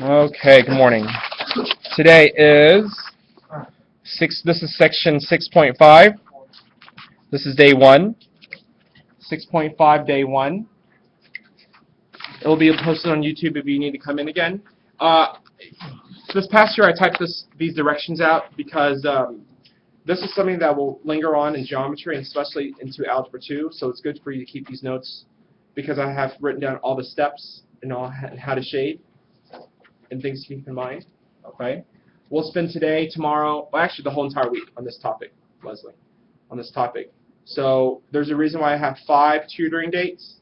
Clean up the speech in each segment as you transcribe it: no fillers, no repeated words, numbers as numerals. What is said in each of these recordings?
Okay, good morning. Today is this is section 6.5. This is day 1. 6.5, day 1. It will be posted on YouTube if you need to come in again. This past year I typed these directions out because this is something that will linger on in geometry and especially into Algebra 2, so it's good for you to keep these notes because I have written down all the steps and how to shade and things to keep in mind. Okay, we'll spend today, tomorrow, well, actually the whole entire week on this topic, Leslie, on this topic. So there's a reason why I have 5 tutoring dates: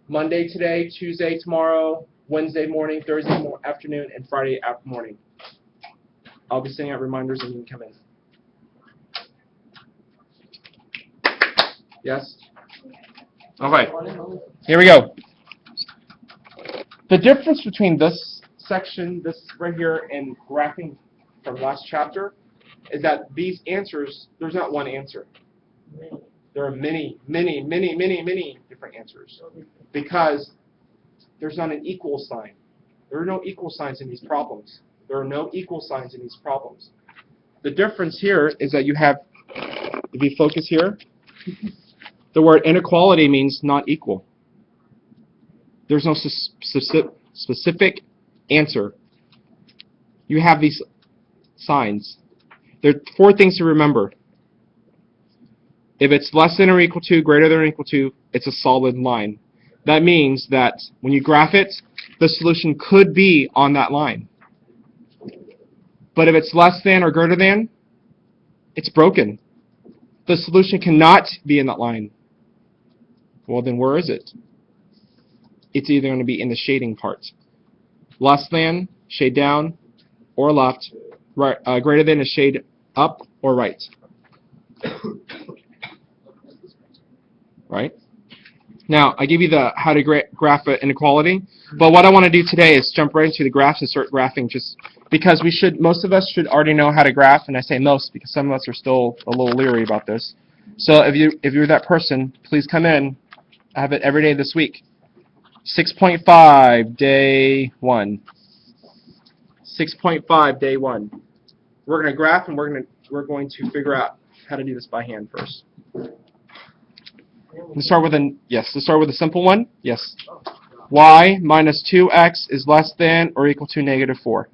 Monday today, Tuesday tomorrow, Wednesday morning, Thursday afternoon, and Friday morning. I'll be sending out reminders and you can come in. Yes? Okay, here we go. The difference between this section, this right here, and graphing from last chapter is that these answers, there's not one answer. There are many different answers because there's not an equal sign. There are no equal signs in these problems. There are no equal signs in these problems. The difference here is that you have, if you focus here, the word inequality means not equal. There's no specific answer. You have these signs. There are 4 things to remember. If it's less than or equal to, greater than or equal to, it's a solid line. That means that when you graph it, the solution could be on that line. But if it's less than or greater than, it's broken. The solution cannot be in that line. Well, then where is it? It's either going to be in the shading part. Less than, shade down, or left. Right, greater than is shade up or right. Right? Now, I give you the how to graph an inequality, but what I want to do today is jump right into the graphs and start graphing, just because most of us should already know how to graph, and I say most because some of us are still a little leery about this. So if you're that person, please come in. I have it every day this week. 6.5, day 1. 6.5, day 1. We're going to graph, and we're going to figure out how to do this by hand first. Let's start with a simple one. Yes. Y minus 2x is less than or equal to negative 4.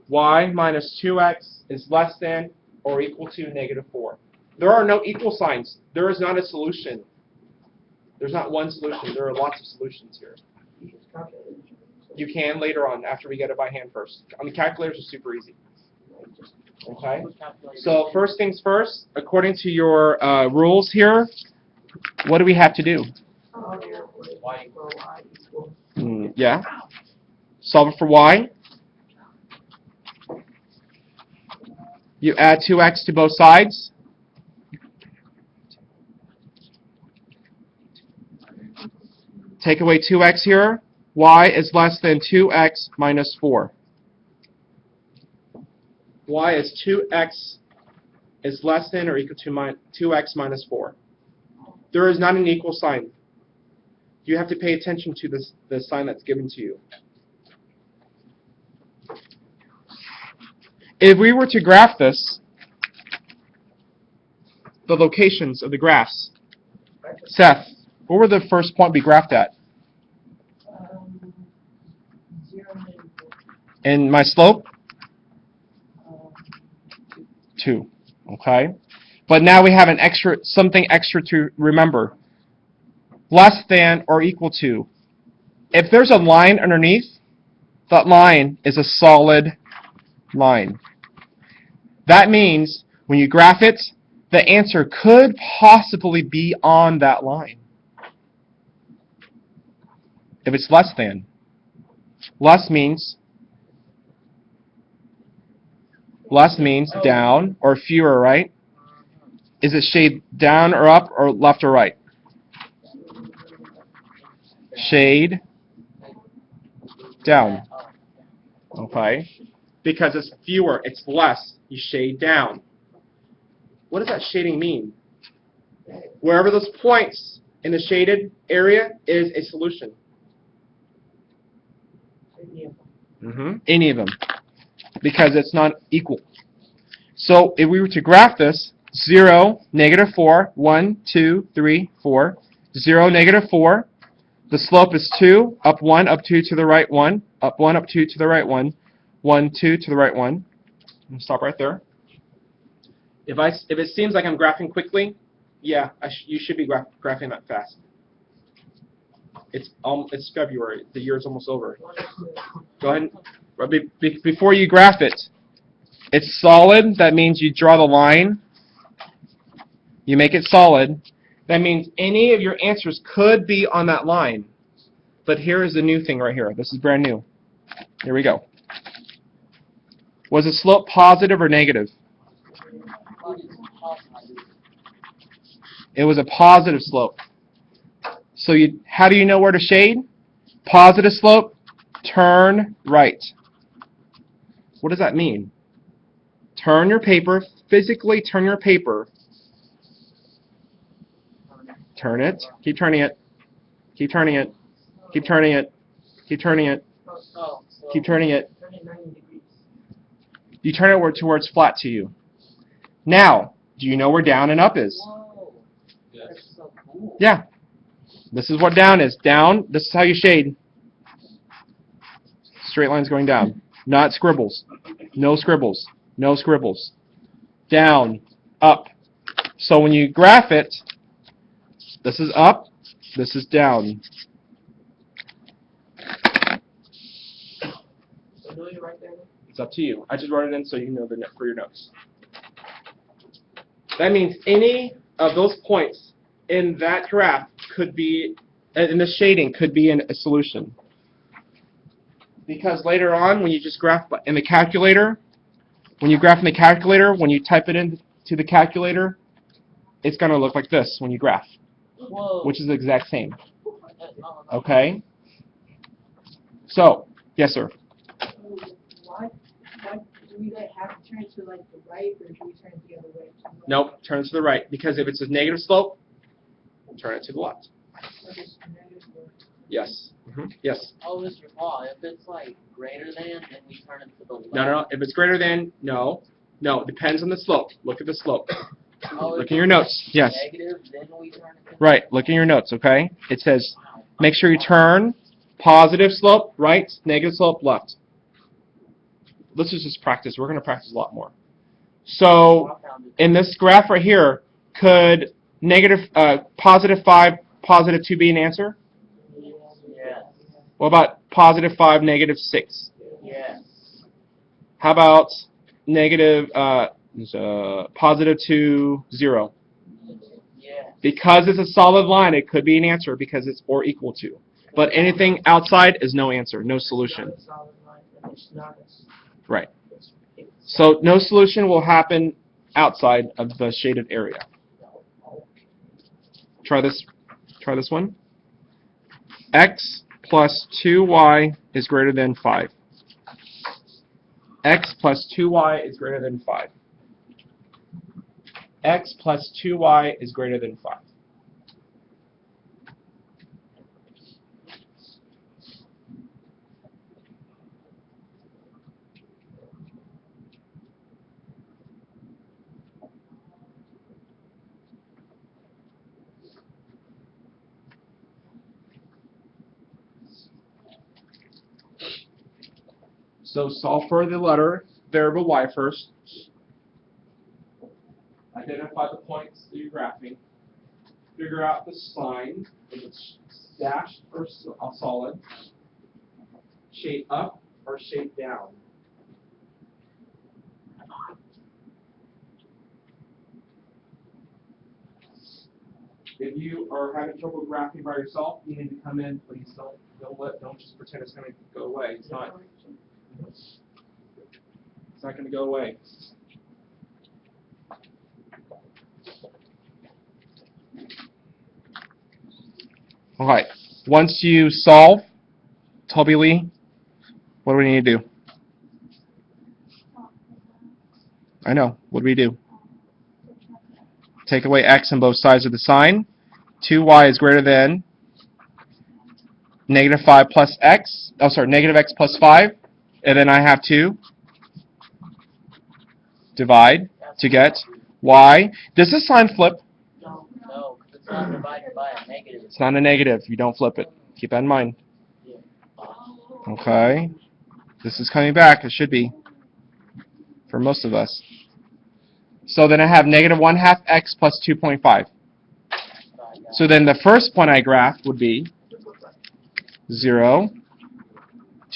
Y minus 2x is less than or equal to negative 4. There are no equal signs. There is not a solution. There's not one solution. There are lots of solutions here. You can later on after we get it by hand first. On the calculators are super easy. Okay? So first things first, according to your rules here, what do we have to do? Yeah. Solve it for y. You add 2x to both sides. Take away 2x here. Y is less than 2x minus 4. Y is 2x is less than or equal to 2x minus 4. There is not an equal sign. You have to pay attention to the sign that's given to you. If we were to graph this, the locations of the graphs, Seth, what were the first point we graphed at? 0 and 4. And my slope? 2. Okay. But now we have something extra to remember. Less than or equal to. If there's a line underneath, that line is a solid line. That means when you graph it, the answer could possibly be on that line. If it's less than. Less means down or fewer, right? Is it shade down or up or left or right? Shade down. Okay? Because it's fewer, it's less. You shade down. What does that shading mean? Wherever those points in the shaded area is a solution. Any of them. Because it's not equal. So if we were to graph this, 0, negative 4, 1, 2, 3, 4, 0, negative 4, the slope is 2, up 1, up 2 to the right 1, up 1, up 2 to the right 1, 1, 2 to the right 1. I'll stop right there. If it seems like I'm graphing quickly, yeah, you should be graphing that fast. It's February. The year is almost over. Go ahead. Before you graph it, it's solid. That means you draw the line. You make it solid. That means any of your answers could be on that line. But here is the new thing right here. This is brand new. Here we go. Was the slope positive or negative? It was a positive slope. So how do you know where to shade? Positive slope, turn right. What does that mean? Turn your paper, physically turn your paper. Turn it, keep turning it, keep turning it, keep turning it, keep turning it, keep turning it. You turn it to where it's flat to you. Now, do you know where down and up is? Yeah. This is what down is. Down, this is how you shade. Straight lines going down. Not scribbles. No scribbles. No scribbles. Down, up. So when you graph it, this is up, this is down. It's up to you. I just wrote it in so you know for your notes. That means any of those points in that graph could be, in the shading, could be in a solution. Because later on, when you just graph in the calculator, when you graph in the calculator, when you type it into the calculator, it's going to look like this when you graph. Whoa. Which is the exact same. Okay? So, yes, sir. Why do we have to turn to like the right, or should we turn it the other way? Nope, turn it to the right. Because if it's a negative slope, turn it to the left. Yes. Yes. Oh, Mr. Paul, if it's like greater than, then we turn it to the left. No. If it's greater than, no. No, it depends on the slope. Look at the slope. Oh, look in your notes. Yes. Negative, then we turn it to right. Look in your notes, okay? It says, make sure you turn positive slope, right, negative slope, left. Let's just practice. We're going to practice a lot more. So, in this graph right here, could positive 5, positive 2 be an answer? Yes. What about positive 5, negative 6? Yes. How about negative positive 2, 0? Yes. Because it's a solid line, it could be an answer because it's or equal to. But anything outside is no answer, no solution. Right. So no solution will happen outside of the shaded area. Try this one. X plus 2y is greater than 5. X plus 2y is greater than 5. X plus 2y is greater than 5. So solve for the letter variable y first. Identify the points that you're graphing. Figure out the sign, if it's dashed or solid. Shade up or shade down. If you are having trouble graphing by yourself, you need to come in. Please don't just pretend it's going to go away. It's not. It's not going to go away. All right. Once you solve, Toby Lee, what do we need to do? I know. What do we do? Take away x on both sides of the sign. 2y is greater than negative 5 plus x, oh sorry, negative x plus 5, and then I have to divide to get y. Does this sign flip? No, because it's not divided by a negative. It's not a negative. You don't flip it. Keep that in mind. Okay. This is coming back. It should be for most of us. So then I have negative 1/2 x plus 2.5. So then the first point I graphed would be 0,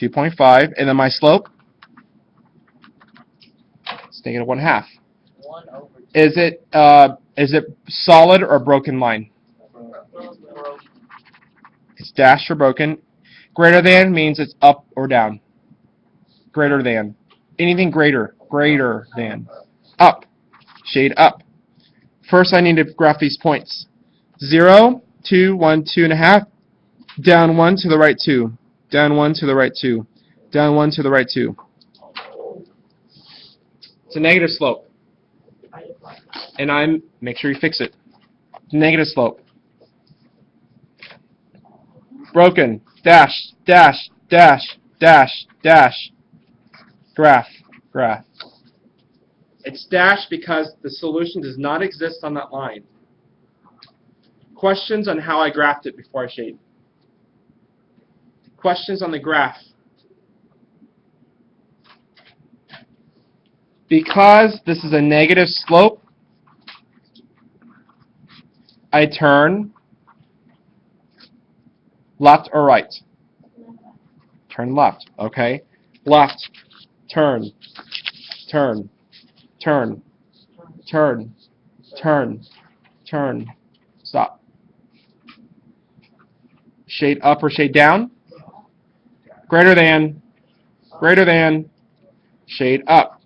2.5, and then my slope is negative 1/2. 1 over 2. Is it solid or broken line? It's dashed or broken. Greater than means it's up or down. Greater than. Anything greater. Greater than. Up. Shade up. First I need to graph these points. 0, 2, 1, 2.5. Down 1 to the right 2. Down 1 to the right 2. Down 1 to the right 2. It's a negative slope. And make sure you fix it. Negative slope. Broken. Dash, dash, dash, dash, dash. Graph, graph. It's dashed because the solution does not exist on that line. Questions on how I graphed it before I shade? Questions on the graph? Because this is a negative slope, I turn left or right? Turn left, okay? Left, turn, turn, turn, turn, turn, turn, stop. Shade up or shade down? Greater than, shade up.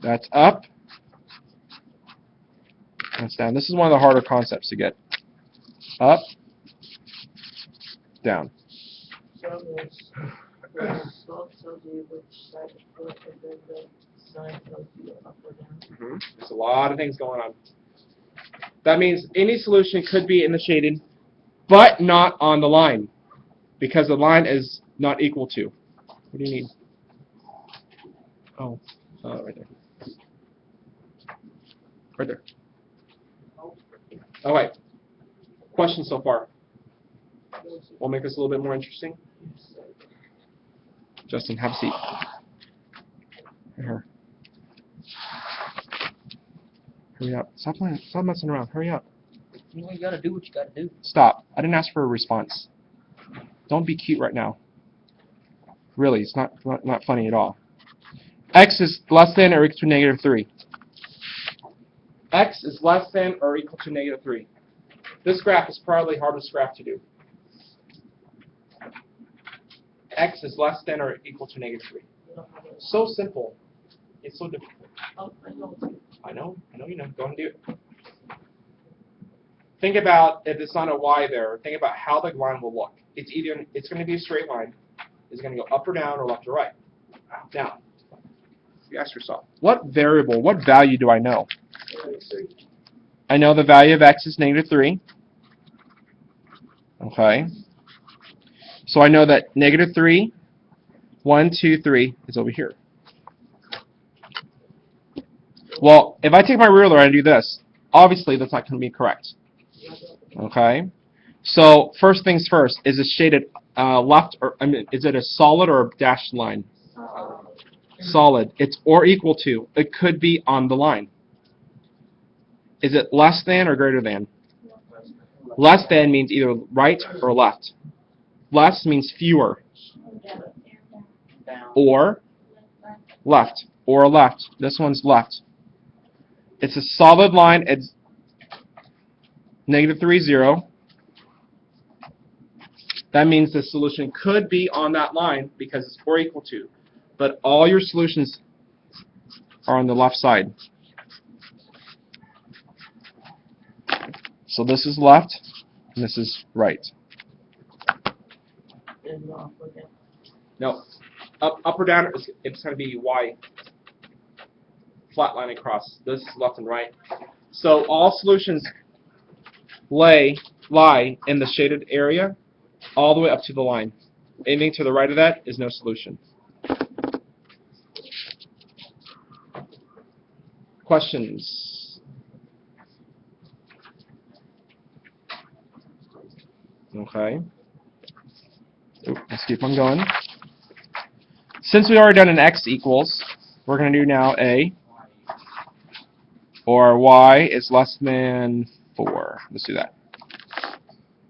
That's up. That's down. This is one of the harder concepts to get. Up, down. So the slope tells you which side to flip, and then the sign tells you up or down. There's a lot of things going on. That means any solution could be in the shaded, but not on the line, because the line is not equal to. What do you need? Oh, right there. Right there. All right. Questions so far? We'll make this a little bit more interesting. Justin, have a seat. Right here. Hurry up. Stop messing around. Hurry up. You gotta do what you gotta do. Stop. I didn't ask for a response. Don't be cute right now. Really, it's not funny at all. X is less than or equal to negative 3. X is less than or equal to negative 3. This graph is probably the hardest graph to do. X is less than or equal to negative 3. So simple. It's so difficult. I know you know. Go and do it. Think about if it's not a Y there. Think about how the line will look. It's going to be a straight line. It's going to go up or down or left or right. Now, you ask yourself, what variable, what value do I know? I know the value of X is negative 3. Okay. So I know that negative 3, 1, 2, 3 is over here. Well, if I take my ruler and I do this, obviously that's not going to be correct. Okay. So first things first, is it shaded left or is it a solid or a dashed line? Solid. It's or equal to. It could be on the line. Is it less than or greater than? Less than means either right or left. Less means fewer. Or left. Or left. This one's left. It's a solid line. It's negative 3, 0. That means the solution could be on that line because it's or equal to. But all your solutions are on the left side. So this is left, and this is right. No. Up or down, it's going to be Y. Flat line across. This is left and right. So all solutions lie in the shaded area all the way up to the line. Anything to the right of that is no solution. Questions? Okay. Let's keep on going. Since we already done an x equals, we're going to do now a, or y is less than 4. Let's do that.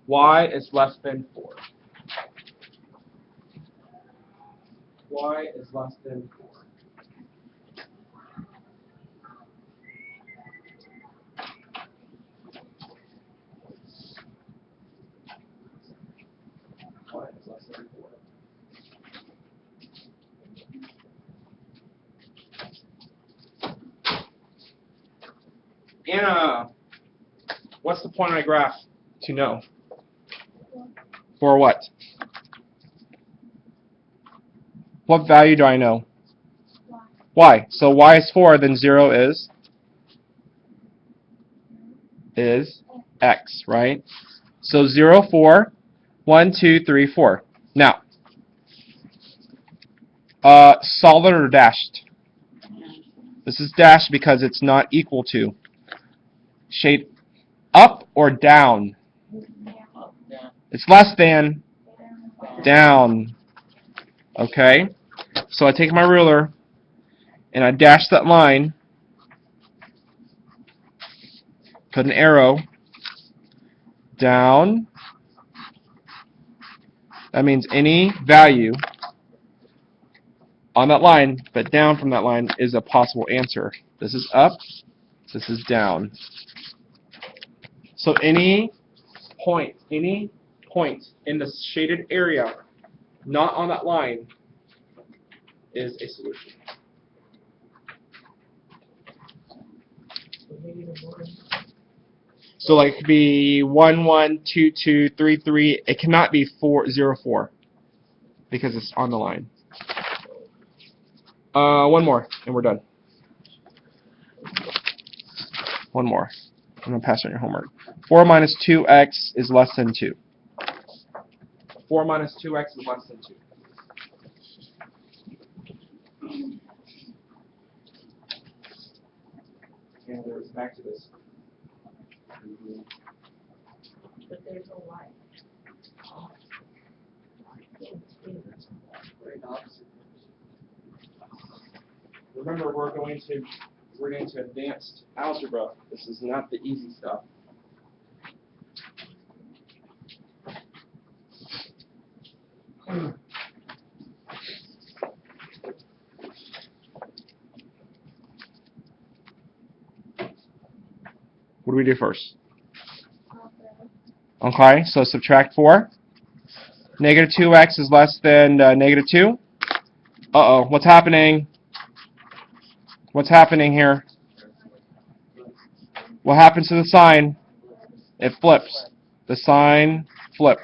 Y is less than 4. Y is less than 4. Y is less than 4. Anna, what's the point on my graph to know? For what? What value do I know? Y. So y is 4, then 0 is x, right? So 0, 4, 1, 2, 3, 4. Now, solid or dashed? This is dashed because it's not equal to. Shade up or down? Up, down, It's less than down. Okay? So I take my ruler and I dash that line, put an arrow down. That means any value on that line, but down from that line is a possible answer. This is up, this is down. So any point in the shaded area not on that line is a solution. So like it could be 1, 1, 2, 2, 3, 3. It cannot be 4, 0, 4 because it's on the line. One more, and we're done. One more. I'm going to pass on your homework. 4 minus 2x is less than 2. 4 minus 2x is less than 2. And there's back to this. But there's no y. Remember, we're going to advanced algebra. This is not the easy stuff. What do we do first? Okay, so subtract 4. Negative 2x is less than negative 2. Uh-oh, what's happening? What's happening here? What happens to the sign? It flips. The sign flipped.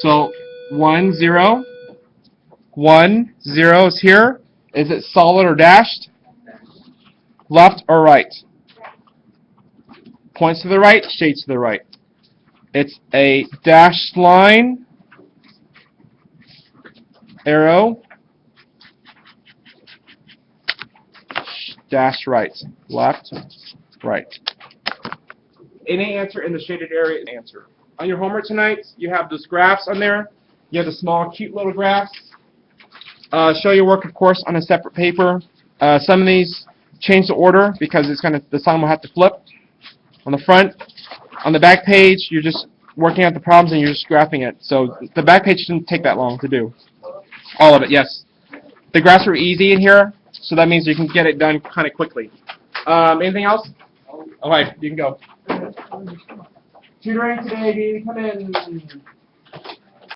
So 1, 0. 1, 0 is here. Is it solid or dashed? Left or right? Points to the right, shades to the right. It's a dashed line, arrow, dash right, left, right. Any answer in the shaded area is an answer. On your homework tonight, you have those graphs on there. You have the small, cute little graphs. Show your work, of course, on a separate paper. Some of these change the order because it's the sign will have to flip. On the front, on the back page, you're just working out the problems and you're just graphing it. So the back page shouldn't take that long to do. All of it, yes. The graphs are easy in here, so that means you can get it done kind of quickly. Anything else? All right, you can go. Tutoring today, come in.